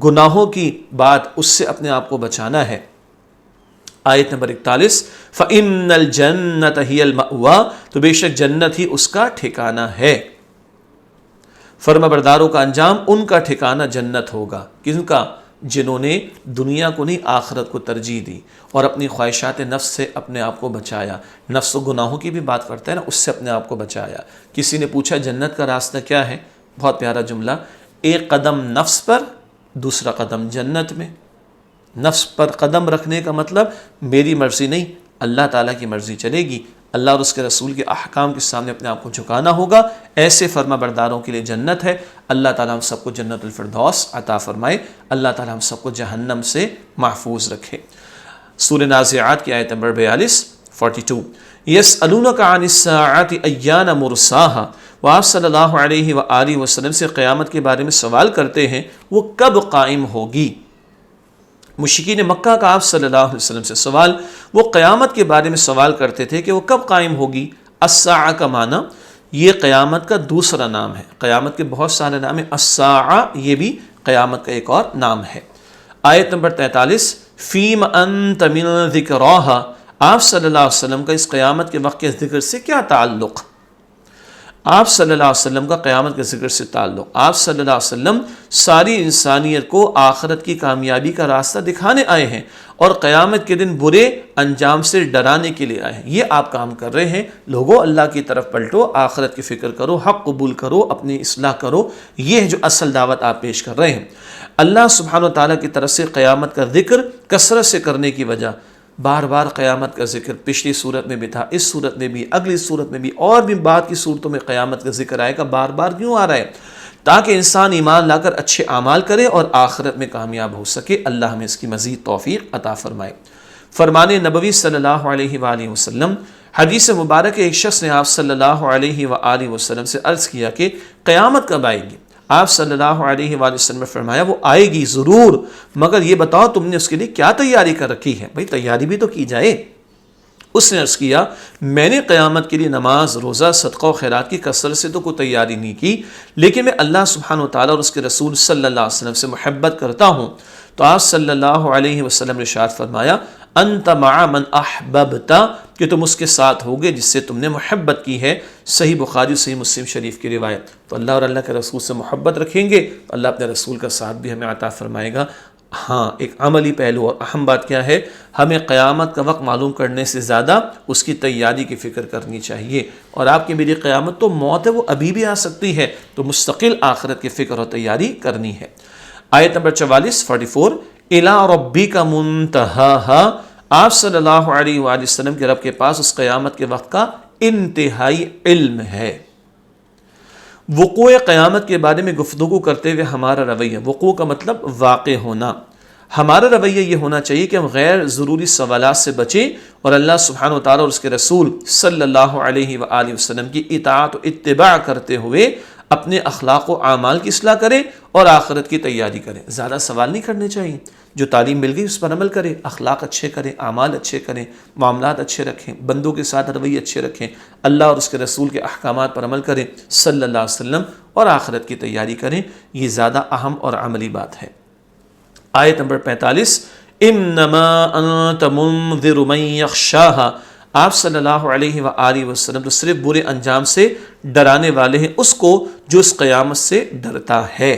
گناہوں کی بات اس سے اپنے آپ کو بچانا ہے۔ آیت نمبر 41، فَإِنَّ الْجَنَّةَ هِيَ الْمَأْوَىٰ، تو بے شک جنت ہی اس کا ٹھکانہ ہے۔ فرما برداروں کا انجام، ان کا ٹھکانہ جنت ہوگا۔ کن کا؟ جنہوں نے دنیا کو نہیں آخرت کو ترجیح دی اور اپنی خواہشات نفس سے اپنے آپ کو بچایا۔ نفس و گناہوں کی بھی بات کرتا ہے نا، اس سے اپنے آپ کو بچایا۔ کسی نے پوچھا جنت کا راستہ کیا ہے؟ بہت پیارا جملہ، ایک قدم نفس پر، دوسرا قدم جنت میں۔ نفس پر قدم رکھنے کا مطلب میری مرضی نہیں، اللہ تعالیٰ کی مرضی چلے گی، اللہ اور اس کے رسول کے احکام کے سامنے اپنے آپ کو جھکانا ہوگا۔ ایسے فرما برداروں کے لیے جنت ہے۔ اللہ تعالیٰ ہم سب کو جنت الفردوس عطا فرمائے، اللہ تعالیٰ ہم سب کو جہنم سے محفوظ رکھے۔ سورہ نازعات کی آیت نمبر 42، یسألونک عن الساعۃ ایان مرساہا، وہ آپ صلی اللہ علیہ وآلہ وسلم سے قیامت کے بارے میں سوال کرتے ہیں وہ کب قائم ہوگی۔ مشرکین مکہ کا آپ صلی اللہ علیہ وسلم سے سوال، وہ قیامت کے بارے میں سوال کرتے تھے کہ وہ کب قائم ہوگی۔ الساعہ کا معنی، یہ قیامت کا دوسرا نام ہے، قیامت کے بہت سارے نام ہیں، الساعہ یہ بھی قیامت کا ایک اور نام ہے۔ آیت نمبر 43، فیم انت من ذکراہا، آپ صلی اللہ علیہ وسلم کا اس قیامت کے وقت کے ذکر سے کیا تعلق؟ آپ صلی اللہ علیہ وسلم کا قیامت کے ذکر سے تعلق، آپ صلی اللہ علیہ وسلم ساری انسانیت کو آخرت کی کامیابی کا راستہ دکھانے آئے ہیں اور قیامت کے دن برے انجام سے ڈرانے کے لیے آئے ہیں۔ یہ آپ کام کر رہے ہیں، لوگوں اللہ کی طرف پلٹو، آخرت کی فکر کرو، حق قبول کرو، اپنی اصلاح کرو، یہ ہے جو اصل دعوت آپ پیش کر رہے ہیں۔ اللہ سبحانہ و تعالیٰ کی طرف سے قیامت کا ذکر کثرت سے کرنے کی وجہ، بار بار قیامت کا ذکر پچھلی صورت میں بھی تھا، اس صورت میں بھی، اگلی صورت میں بھی، اور بھی بعد کی صورتوں میں قیامت کا ذکر آئے گا۔ بار بار کیوں آ رہا ہے؟ تاکہ انسان ایمان لا کر اچھے اعمال کرے اور آخرت میں کامیاب ہو سکے۔ اللہ ہمیں اس کی مزید توفیق عطا فرمائے۔ فرمان نبوی صلی اللہ علیہ وآلہ وسلم، حدیث مبارک ایک شخص نے آپ صلی اللہ علیہ وآلہ وسلم سے عرض کیا کہ قیامت کب آئے گی؟ آپ صلی اللہ علیہ وآلہ وسلم نے فرمایا وہ آئے گی ضرور، مگر یہ بتاؤ تم نے اس کے لیے کیا تیاری کر رکھی ہے؟ بھئی تیاری بھی تو کی جائے۔ اس نے عرض کیا میں نے قیامت کے لیے نماز، روزہ، صدقہ و خیرات کی کثرت سے تو کوئی تیاری نہیں کی، لیکن میں اللہ سبحانہ وتعالی اور اس کے رسول صلی اللہ علیہ وسلم سے محبت کرتا ہوں۔ تو آپ صلی اللہ علیہ وسلم نے ارشاد فرمایا انت مع من احببت، کہ تم اس کے ساتھ ہوگے جس سے تم نے محبت کی ہے۔ صحیح بخاری، صحیح مسلم شریف کی روایت۔ تو اللہ اور اللہ کے رسول سے محبت رکھیں گے تو اللہ اپنے رسول کا ساتھ بھی ہمیں عطا فرمائے گا۔ ہاں، ایک عملی پہلو اور اہم بات کیا ہے؟ ہمیں قیامت کا وقت معلوم کرنے سے زیادہ اس کی تیاری کی فکر کرنی چاہیے۔ اور آپ کی میری قیامت تو موت ہے، وہ ابھی بھی آ سکتی ہے، تو مستقل آخرت کی فکر اور تیاری کرنی ہے۔ آیت نمبر 44 اِلَىٰ رَبِّكَ مُنْتَهَاهَا، آپ صلی اللہ علیہ وآلہ وسلم کے رب کے پاس اس قیامت کے وقت کا انتہائی علم ہے۔ وقوع قیامت کے بارے میں گفتگو کرتے ہوئے ہمارا رویہ، وقوع کا مطلب واقع ہونا، ہمارا رویہ یہ ہونا چاہیے کہ ہم غیر ضروری سوالات سے بچیں اور اللہ سبحانہ وتعالی اور اس کے رسول صلی اللہ علیہ وآلہ وسلم کی اطاعت و اتباع کرتے ہوئے اپنے اخلاق و اعمال کی اصلاح کریں اور آخرت کی تیاری کریں۔ زیادہ سوال نہیں کرنے چاہیے، جو تعلیم مل گئی اس پر عمل کریں، اخلاق اچھے کریں، اعمال اچھے کریں، معاملات اچھے رکھیں، بندوں کے ساتھ رویے اچھے رکھیں، اللہ اور اس کے رسول کے احکامات پر عمل کریں صلی اللہ علیہ وسلم، اور آخرت کی تیاری کریں۔ یہ زیادہ اہم اور عملی بات ہے۔ آیت نمبر 45 انما انت منذر من یخشاہا، آپ صلی اللہ علیہ وآلہ وسلم تو صرف برے انجام سے ڈرانے والے ہیں اس کو جو اس قیامت سے ڈرتا ہے۔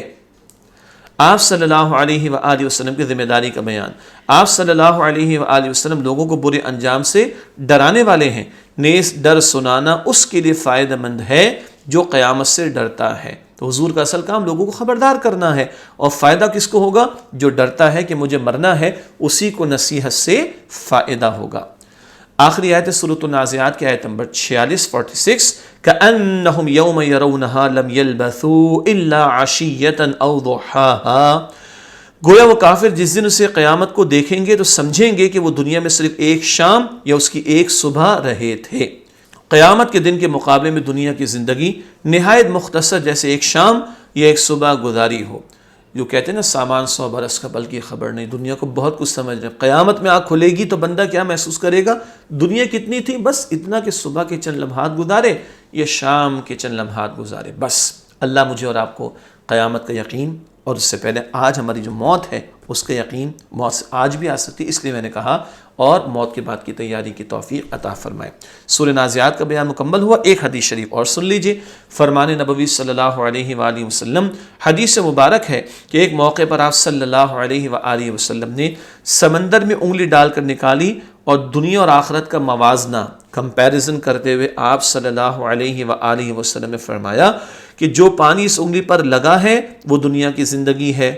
آپ صلی اللہ علیہ وآلہ وسلم کی ذمہ داری کا بیان۔ آپ صلی اللہ علیہ وآلہ وسلم لوگوں کو برے انجام سے ڈرانے والے ہیں، نیز ڈر سنانا اس کے لیے فائدہ مند ہے جو قیامت سے ڈرتا ہے۔ تو حضور کا اصل کام لوگوں کو خبردار کرنا ہے، اور فائدہ کس کو ہوگا؟ جو ڈرتا ہے کہ مجھے مرنا ہے، اسی کو نصیحت سے فائدہ ہوگا۔ آخری آیت سورۃ النازعات کی آیت نمبر 46 كأنهم يوم يرونها لم يلبثوا إلا عشية أو ضحاها، گویا وہ کافر جس دن اسے قیامت کو دیکھیں گے تو سمجھیں گے کہ وہ دنیا میں صرف ایک شام یا اس کی ایک صبح رہے تھے۔ قیامت کے دن کے مقابلے میں دنیا کی زندگی نہایت مختصر، جیسے ایک شام یا ایک صبح گزاری ہو۔ جو کہتے ہیں نا سامان 100 برس کا بلکہ خبر نہیں، دنیا کو بہت کچھ سمجھ رہے ہیں۔ قیامت میں آنکھ کھلے گی تو بندہ کیا محسوس کرے گا؟ دنیا کتنی تھی؟ بس اتنا کہ صبح کے چند لمحات گزارے یا شام کے چند لمحات گزارے، بس۔ اللہ مجھے اور آپ کو قیامت کا یقین، اور اس سے پہلے آج ہماری جو موت ہے اس کا یقین، موت سے آج بھی آ سکتی ہے، اس لیے میں نے کہا، اور موت کے بعد کی تیاری کی توفیق عطا فرمائے۔ سورہ نازعات کا بیان مکمل ہوا۔ ایک حدیث شریف اور سن لیجئے۔ فرمان نبوی صلی اللہ علیہ وآلہ وسلم، حدیث مبارک ہے کہ ایک موقع پر آپ صلی اللہ علیہ وآلہ وسلم نے سمندر میں انگلی ڈال کر نکالی اور دنیا اور آخرت کا موازنہ، کمپیریزن کرتے ہوئے آپ صلی اللہ علیہ وآلہ وسلم نے فرمایا کہ جو پانی اس انگلی پر لگا ہے وہ دنیا کی زندگی ہے،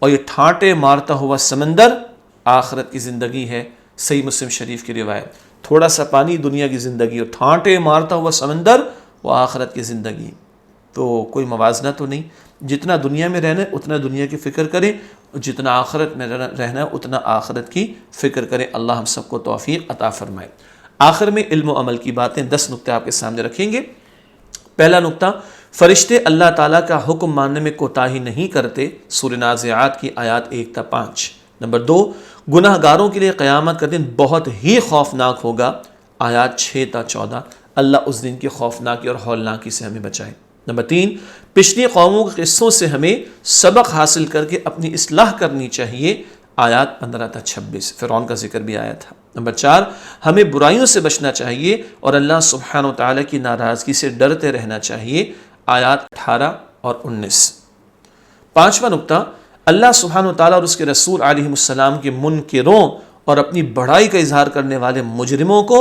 اور یہ ٹھانٹے مارتا ہوا سمندر آخرت کی زندگی ہے۔ صحیح مسلم شریف کی روایت۔ تھوڑا سا پانی دنیا کی زندگی، اور ٹھانٹے مارتا ہوا سمندر وہ آخرت کی زندگی۔ تو کوئی موازنہ تو نہیں، جتنا دنیا میں رہنا ہے اتنا دنیا کی فکر کریں، اور جتنا آخرت میں رہنا ہے اتنا آخرت کی فکر کریں۔ اللہ ہم سب کو توفیق عطا فرمائے۔ آخر میں علم و عمل کی باتیں 10 نقطے آپ کے سامنے رکھیں گے۔ پہلا نقطہ، فرشتے اللہ تعالیٰ کا حکم ماننے میں کوتاہی نہیں کرتے، سورہ نازعات کی آیات 1 تا 5۔ نمبر 2، گناہ گاروں کے لیے قیامت کا دن بہت ہی خوفناک ہوگا، آیات 6 تا 14۔ اللہ اس دن کی خوفناکی اور ہولناکی سے ہمیں بچائے۔ نمبر 3، پچھلی قوموں کے قصوں سے ہمیں سبق حاصل کر کے اپنی اصلاح کرنی چاہیے، آیات 15 تا 26۔ فرعون کا ذکر بھی آیا تھا۔ نمبر 4، ہمیں برائیوں سے بچنا چاہیے اور اللہ سبحانہ وتعالی کی ناراضگی سے ڈرتے رہنا چاہیے، آیات 18 اور 19۔ پانچواں نقطہ، اللہ سبحانہ وتعالی اور اس کے رسول علیہ السلام کے منکروں اور اپنی بڑائی کا اظہار کرنے والے مجرموں کو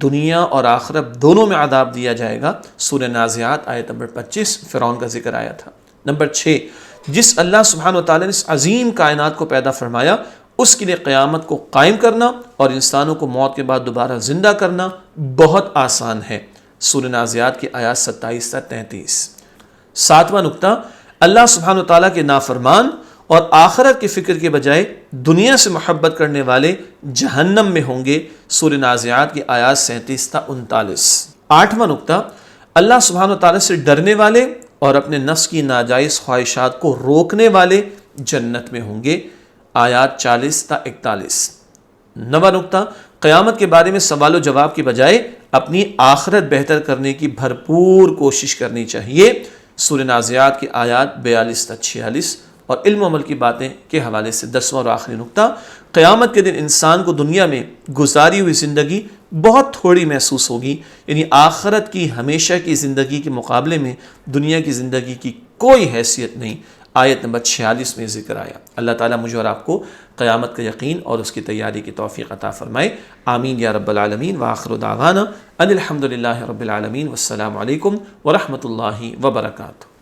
دنیا اور آخرت دونوں میں عذاب دیا جائے گا، سورہ نازعات آیت نمبر 25۔ فرعون کا ذکر آیا تھا۔ نمبر 6، جس اللہ سبحانہ وتعالی نے اس عظیم کائنات کو پیدا فرمایا اس کے لیے قیامت کو قائم کرنا اور انسانوں کو موت کے بعد دوبارہ زندہ کرنا بہت آسان ہے، سورہ نازعات کی آیات 27 تا 33۔ ساتواں نقطہ، اللہ سبحانہ وتعالیٰ کے نافرمان اور آخرت کی فکر کے بجائے دنیا سے محبت کرنے والے جہنم میں ہوں گے۔ سورہ نازعات کی آیات 37 تا 39۔ 8واں نقطہ، اللہ سبحانہ وتعالی سے ڈرنے والے اور اپنے نفس کی ناجائز خواہشات کو روکنے والے جنت میں ہوں گے، آیات 40 تا 41۔ 9واں نقطہ، قیامت کے بارے میں سوال و جواب کی بجائے اپنی آخرت بہتر کرنے کی بھرپور کوشش کرنی چاہیے، سورہ نازعات کی آیات 42 تا 46۔ اور علم و عمل کی باتیں کے حوالے سے 10واں اور آخری نقطہ، قیامت کے دن انسان کو دنیا میں گزاری ہوئی زندگی بہت تھوڑی محسوس ہوگی، یعنی آخرت کی ہمیشہ کی زندگی کے مقابلے میں دنیا کی زندگی کی کوئی حیثیت نہیں۔ آیت نمبر 46 میں ذکر آیا۔ اللہ تعالیٰ مجھے اور آپ کو قیامت کا یقین اور اس کی تیاری کی توفیق عطا فرمائے، آمین یا رب العالمین۔ وآخر دعوانا ان الحمد للہ رب العالمین، والسلام علیکم ورحمۃ اللہ وبرکاتہ۔